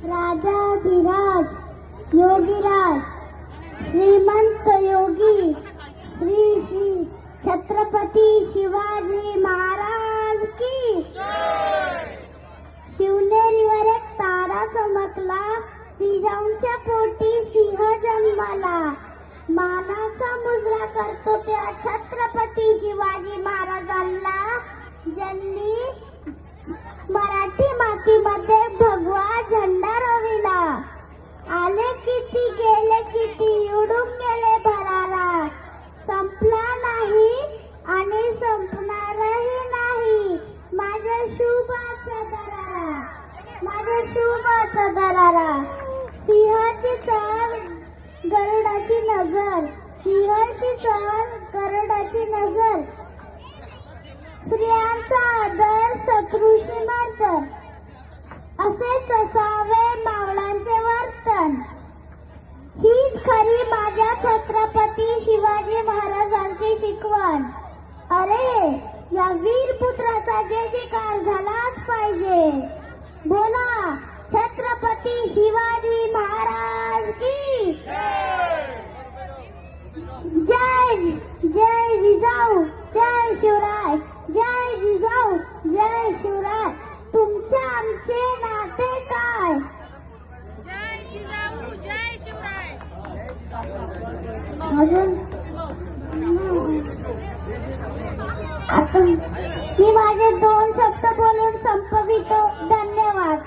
राजाधिराज योगीराज श्रीमंत योगी श्री श्री छत्रपती शिवाजी महाराज की शिवनेरीवर एक तारा चमकला, जिजाऊंच्या पोटी सिंह जन्माला. मानाचा मुजरा करतो त्या छत्रपती शिवाजी महाराजांना, ज्यांनी मराठी मातीमध्ये भगवा झेंडा रोविला. आले किती गेले किती उडून गेले भरारा, संपला नाही आणि संपणारही नाही माझ्या शुभाचा दरारा, माझ्या शुभाचा दरारा. सिंहाची चाल गरुडाची नजर, सिंहाची चाल गरुडाची नजर. स्त्रियांचा आदर सत्कृषी मर्दन, असेच असावे मावळांचे वर्तन. हीच खरी माझ्या छत्रपती शिवाजी महाराजांची शिकवण. अरे या वीर पुत्राचा जय जयकार झालाच पाहिजे. बोला छत्रपती शिवाजी महाराज की जय. जय जिजाऊ, जय शिवराय, जय जिजाऊ, जय शिवराय. तुमचे आमचे नाते काय? जय जिजाऊ, जय शिवराय. अजून आता मी माझे 2 शब्द बोलून संपवितो. धन्यवाद.